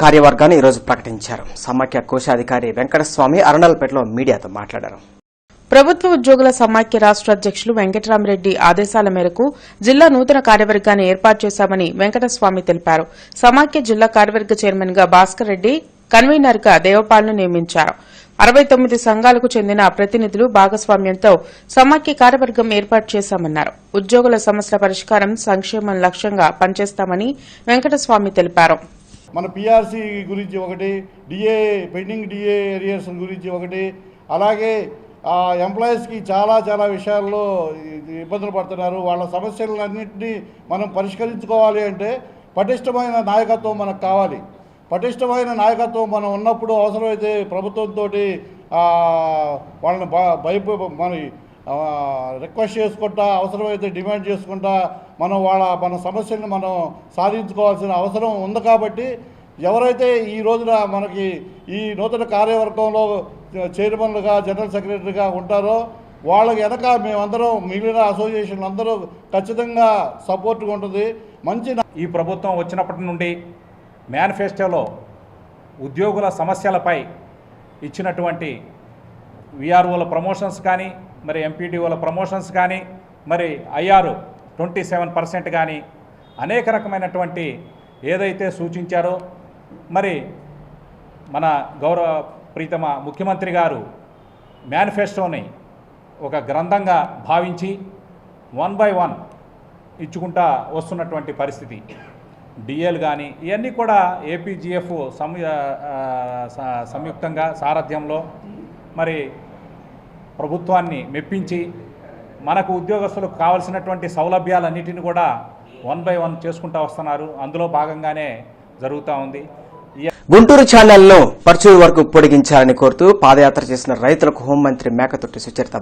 కార్యవర్గాన్ని ఈరోజు ప్రకటించారు. సమాఖ్య కోశాధికారి వెంకటస్వామి అరణాలపేటలో మీడియాతో మాట్లాడారు. ప్రభుత్వ ఉద్యోగుల సమాఖ్య రాష్ట అధ్యకులు వెంకటరామరెడ్డి ఆదేశాల మేరకు జిల్లా నూతన కార్యవర్గాన్ని ఏర్పాటు చేశామని వెంకటస్వామి తెలిపారు. సమాఖ్య జిల్లా కార్యవర్గ చైర్మన్ గా భాస్కర్ రెడ్డి, కన్వీనర్ గా దేవపాల్ను నియమించారు. 69 సంఘాలకు చెందిన ప్రతినిధులు భాగస్వామ్యంతో సమాఖ్య కార్యవర్గం ఏర్పాటు చేశామన్నారు. ఉద్యోగుల సమస్యల పరిష్కారం, సంక్షేమం లక్ష్యంగా పనిచేస్తామని వెంకటస్వామి తెలిపారు. మన పీఆర్సీ గురించి ఒకటి, డిఏ పెండింగ్ డిఏ ఏరియర్స్ గురించి ఒకటి, అలాగే ఎంప్లాయీస్కి చాలా విషయాల్లో ఇబ్బందులు పడుతున్నారు. వాళ్ళ సమస్యలన్నింటినీ మనం పరిష్కరించుకోవాలి అంటే పటిష్టమైన నాయకత్వం మనకు కావాలి. పటిష్టమైన నాయకత్వం మనం ఉన్నప్పుడు అవసరమైతే ప్రభుత్వంతో వాళ్ళని మన రిక్వెస్ట్ చేసుకుంటా, అవసరమైతే డిమాండ్ చేసుకుంటా మన సమస్యలను మనం సాధించుకోవాల్సిన అవసరం ఉంది. కాబట్టి ఎవరైతే ఈ రోజున మనకి ఈ నూతన కార్యవర్గంలో చైర్మన్లుగా, జనరల్ సెక్రటరీగా ఉంటారో వాళ్ళకి వెనక మేమందరం, మిగిలిన అసోసియేషన్లు అందరూ ఖచ్చితంగా సపోర్ట్గా ఉంటుంది. ఈ ప్రభుత్వం వచ్చినప్పటి నుండి మేనిఫెస్టోలో ఉద్యోగుల సమస్యలపై ఇచ్చినటువంటి విఆర్ఓల ప్రమోషన్స్ కానీ, మరి ఎంపీడీఓల ప్రమోషన్స్ కానీ, మరి ఐఆర్ 27% కానీ అనేక రకమైనటువంటి ఏదైతే సూచించారో, మరి మన గౌరవ ప్రీతమ ముఖ్యమంత్రి గారు మేనిఫెస్టోని ఒక గ్రంథంగా భావించి 1 by 1 ఇచ్చుకుంటా వస్తున్నటువంటి పరిస్థితి. డిఏలు కానీ ఇవన్నీ కూడా ఏపీజీఎఫ్ సంయుక్తంగా సారథ్యంలో మరి ప్రభుత్వాన్ని మెప్పించి మనకు ఉద్యోగస్తులకు కావాల్సినటువంటి సౌలభ్యాలన్నిటిని కూడా 1 by 1 చేసుకుంటూ వస్తున్నారు. అందులో భాగంగానే జరుగుతూ ఉంది. గుంటూరు ఛానల్ను పర్చూరు వరకు పొడిగించాలని కోరుతూ పాదయాత్ర చేసిన రైతులకు హోంమంత్రి మేకతోటి సుచరిత